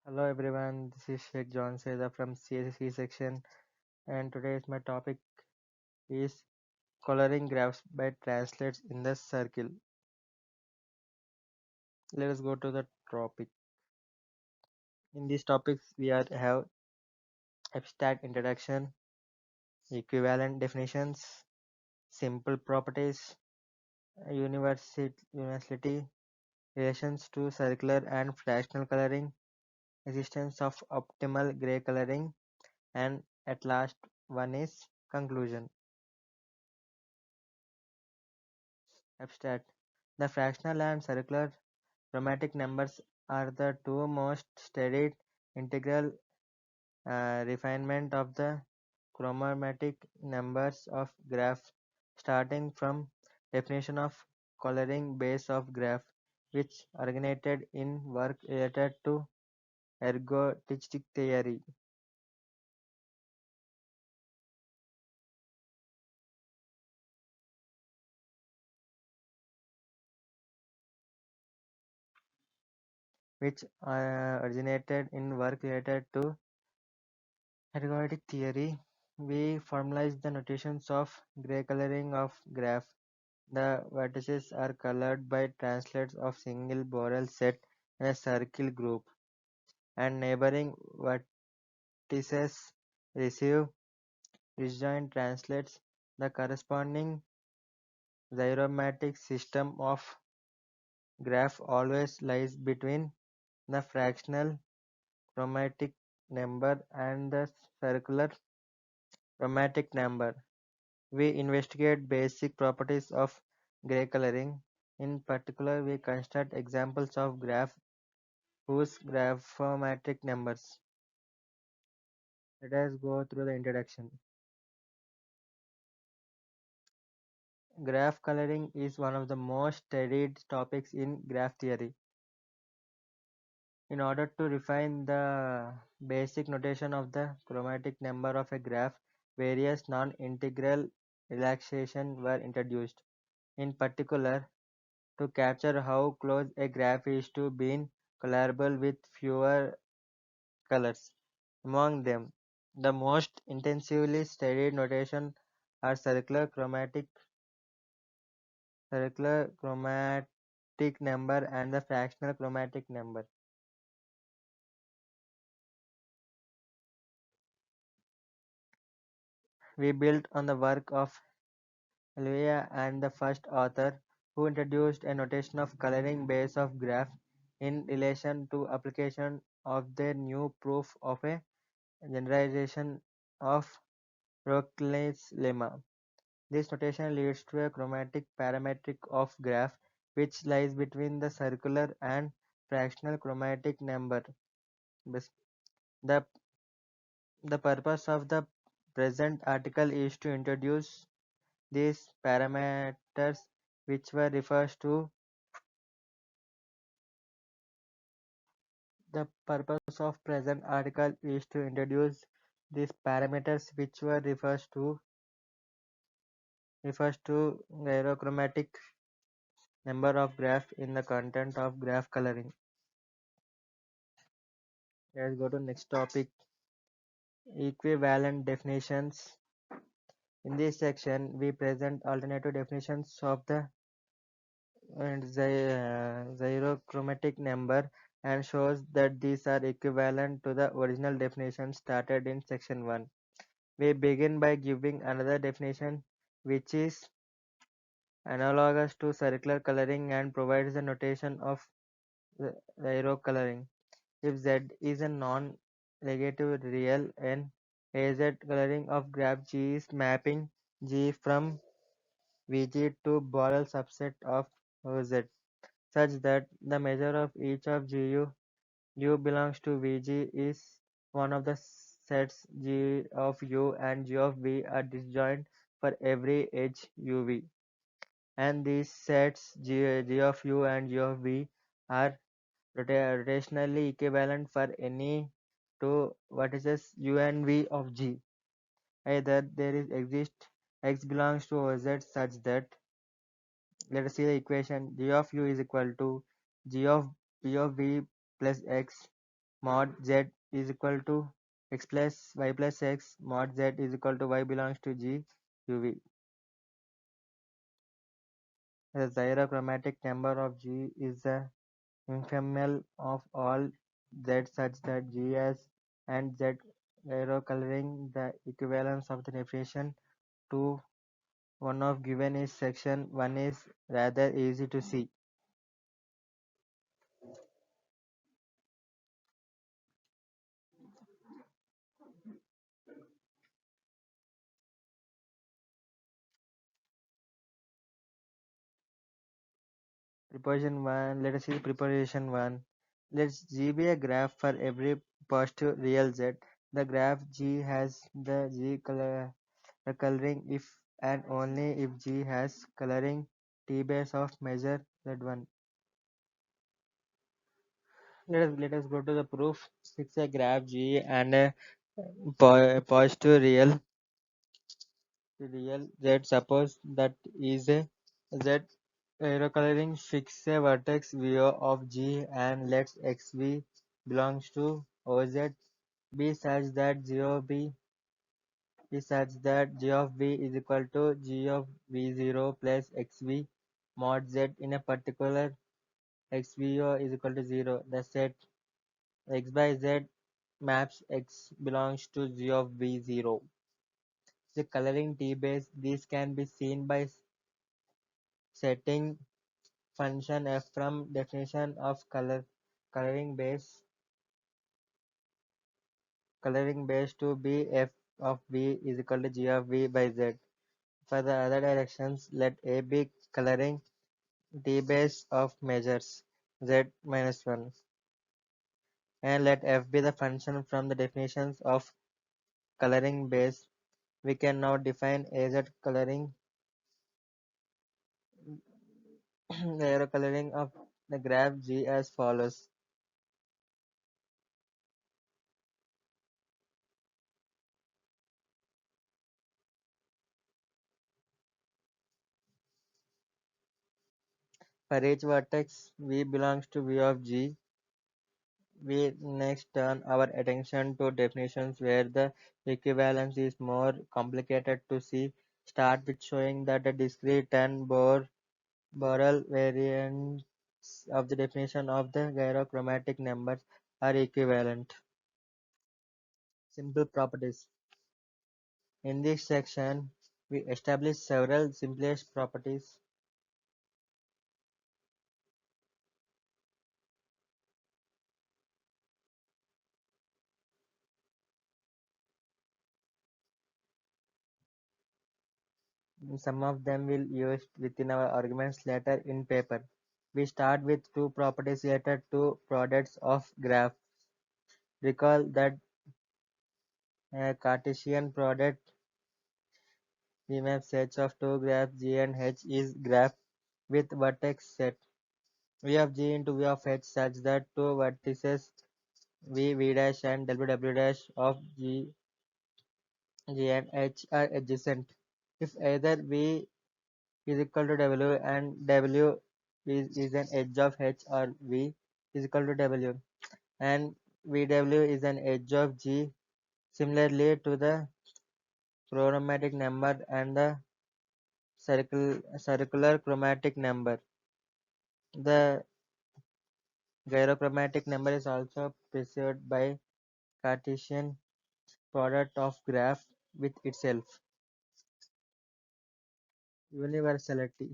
Hello everyone, this is Sheikh John Seda from CSC section, and today's my topic is coloring graphs by translates in the circle. Let us go to the topic. In these topics we have abstract introduction, equivalent definitions, simple properties, universality, relations to circular and fractional coloring, existence of optimal gray coloring, and at last one is conclusion. Abstract. The fractional and circular chromatic numbers are the two most studied integral refinement of the chromatic numbers of graph, starting from definition of coloring base of graph, which originated in work related to ergodic theory. which originated in work related to ergodic theory. We formalize the notations of gray coloring of graph. The vertices are colored by translates of single Borel set in a circle group, and neighboring vertices receive disjoint translates. The corresponding zyromatic system of graph always lies between the fractional chromatic number and the circular chromatic number. We investigate basic properties of gray coloring. In particular, we construct examples of graph whose graphometric numbers. Let us go through the introduction. Graph coloring is one of the most studied topics in graph theory. In order to refine the basic notation of the chromatic number of a graph, various non-integral relaxations were introduced. In particular, to capture how close a graph is to being colorable with fewer colors. Among them, the most intensively studied notation are circular chromatic number and the fractional chromatic number. We built on the work of Olivia and the first author who introduced a notation of coloring base of graph in relation to application of their new proof of a generalization of Broglie lemma. This notation leads to a chromatic parametric of graph which lies between the circular and fractional chromatic number. The, the purpose of the present article is to introduce these parameters which were refers to the purpose of present article is to introduce these parameters which were refers to gyrochromatic number of graph in the content of graph coloring. Let's go to next topic, equivalent definitions. In this section, we present alternative definitions of the gyrochromatic number and shows that these are equivalent to the original definition started in section 1. We begin by giving another definition which is analogous to circular coloring and provides the notation of gyrocoloring. If Z is a non-negative real and AZ coloring of graph G is mapping G from Vg to Borel subset of Z, such that the measure of each of U belongs to Vg is one of the sets G of U and G of V are disjoint for every edge UV, and these sets G of U and G of V are rotationally equivalent for any two vertices U and V of G. Either there is exist X belongs to OZ such that, let us see the equation, G of U is equal to G of P of V plus X, mod z is equal to x plus y plus x mod z is equal to y belongs to G uv. The gyrochromatic number of G is the infemal of all Z such that G has and Z coloring the equivalence of the definition to one of given is section 1 is rather easy to see. Proposition 1, let us see proposition 1. Let G be a graph for every positive real Z. The graph G has the the coloring if and only if G has coloring T base of measure Z1. Let us go to the proof. Fix a graph G and a positive real Z. Suppose that is a Z coloring. Fix a vertex VO of G and let XV belongs to OZ be such that G of B is such that G of B is equal to G of V0 plus XV mod Z in a particular XVO is equal to 0. The set X by Z maps X belongs to G of V0. The coloring T base, this can be seen by setting function f from definition of coloring base to be f of b is equal to g of v by z. For the other directions, let a be coloring t base of measures z minus 1 and let f be the function from the definitions of coloring base. We can now define az coloring the arrow coloring of the graph G as follows. For each vertex V belongs to V of G, we next turn our attention to definitions where the equivalence is more complicated to see. Start with showing that the discrete and Borel variants of the definition of the gyrochromatic numbers are equivalent. Simple properties. In this section, we establish several simplest properties. Some of them will used within our arguments later in paper. We start with two properties related to products of graphs. Recall that a Cartesian product we map sets of two graphs G and H is graph with vertex set V of G into V of H such that two vertices V dash and W dash of G and H are adjacent. If either V is equal to W and W is an edge of H or V is equal to W and VW is an edge of G similarly to the chromatic number and the circular chromatic number. The gyrochromatic number is also preceded by Cartesian product of graph with itself. Universality.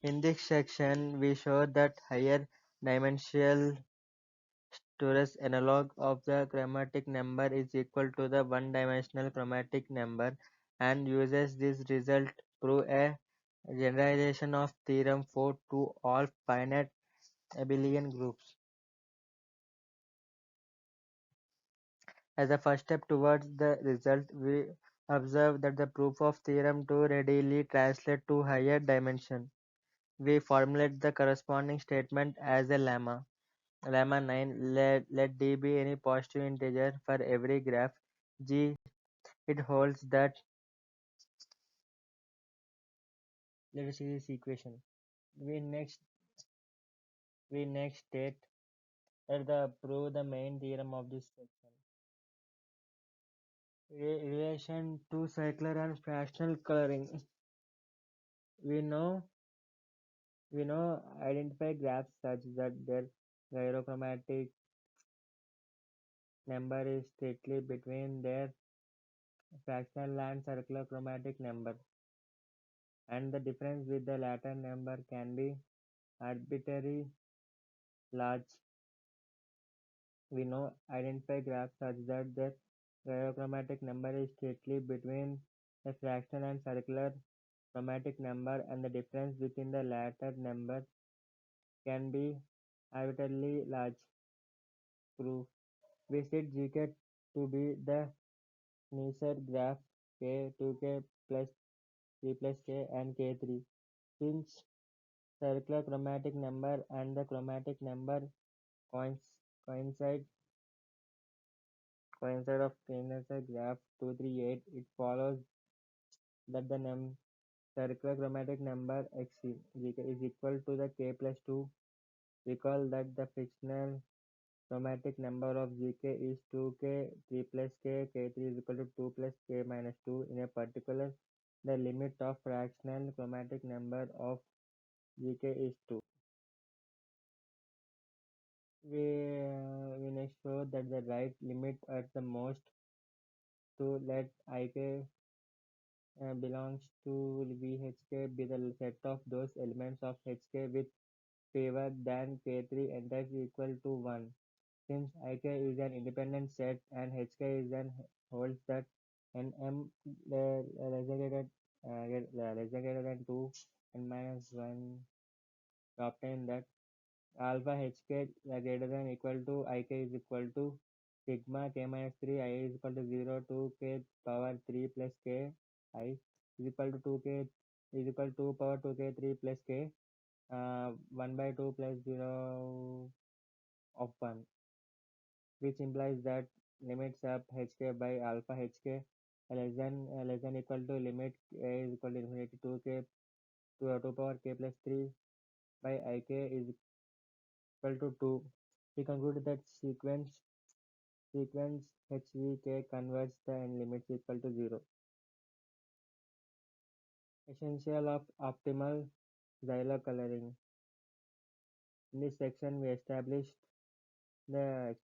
In this section, we show that higher dimensional Torus analog of the chromatic number is equal to the one-dimensional chromatic number and uses this result prove a generalization of theorem 4 to all finite abelian groups. As a first step towards the result, we observe that the proof of theorem 2 readily translate to higher dimension. We formulate the corresponding statement as a lemma. Lemma 9 let d be any positive integer for every graph G. It holds that let us see this equation. We next state Let's prove the main theorem of this section. Relation to circular and fractional coloring. We know we know identify graphs such that their gyrochromatic number is strictly between their fractional and circular chromatic number, and the difference with the latter number can be arbitrarily large. We know identify graphs such that their gyrochromatic number is strictly between the fractional and circular chromatic number, and the difference between the latter number can be arbitrarily large. Proof: we set Gk to be the Neisser graph k 2k plus 3 plus k and k3. Since circular chromatic number and the chromatic number coincide of Neisser graph 238, it follows that the circular chromatic number Gk is equal to the k plus 2. Recall that the frictional chromatic number of Gk is 2k, 3 plus k, k3 is equal to 2 plus k minus 2. In a particular, the limit of fractional chromatic number of Gk is 2. We next show that the right limit at the most to let Ik belongs to VHK be the set of those elements of Hk with fewer than k3 enters equal to 1. Since Ik is an independent set and Hk is an holds that Nm less than greater than 2 n minus 1, to obtain that alpha Hk greater than equal to Ik is equal to sigma k minus 3 I is equal to 0 to k power 3 plus k I is equal to 2k is equal to power 2k 3 plus k 1 by 2 plus 0 of 1, which implies that limits up hk by alpha hk less than equal to limit k is equal to infinity 2k to 2 power k plus 3 by ik is equal to 2. We conclude that sequence hvk converts the n limits equal to 0. Essential of optimal Xylo coloring. In this section, we establish the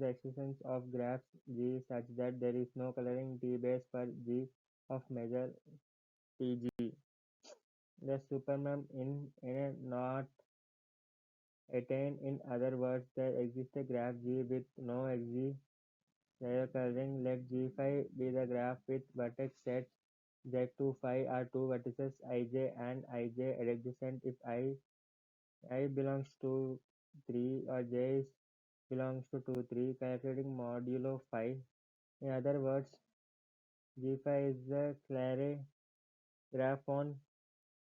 existence of graphs G such that there is no coloring T base for G of measure Tg. The supermem in a not attained. In other words, there exists a graph G with no Xg coloring. Let G5 be the graph with vertex sets Z to phi are two vertices ij and ij adjacent if I belongs to 3 or j belongs to 2, 3, calculating modulo phi. In other words, G5 is the Clare graph on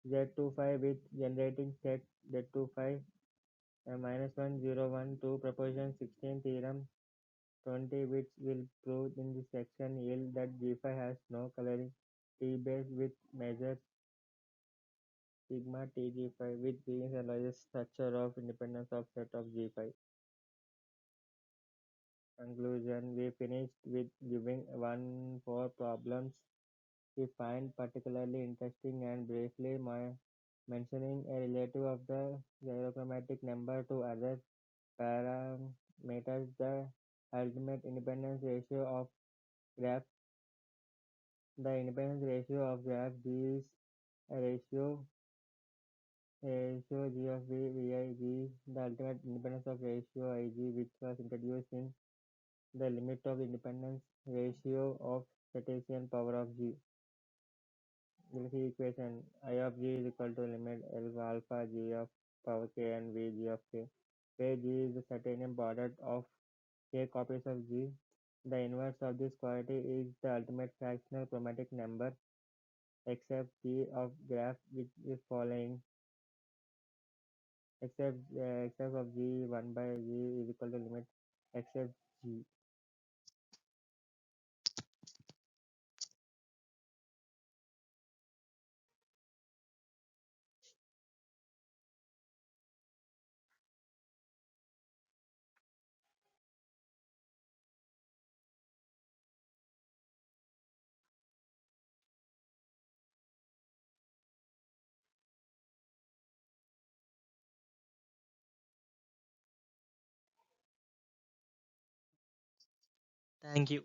Z25 with generating set Z25 minus 1, 0, 1, 2, proposition 16, theorem 20, which will prove in this section, yield that G5 has no coloring T base with measures sigma Tg5, which begins the largest structure of independence of set of G5. Conclusion: we finished with giving 1 4 problems we find particularly interesting and briefly mentioning a relative of the gyrochromatic number to other parameters. The ultimate independence ratio of graph. The independence ratio of graph G is a ratio G of VIG, the ultimate independence of ratio IG, which was introduced in the limit of independence ratio of Cartesian power of G. We'll see equation I of G is equal to limit L alpha G of power K and V G of K, where G is the Cartesian product of K copies of G. The inverse of this quantity is the ultimate fractional chromatic number except G of graph, which is following except of G 1 by G is equal to limit except G. Thank you.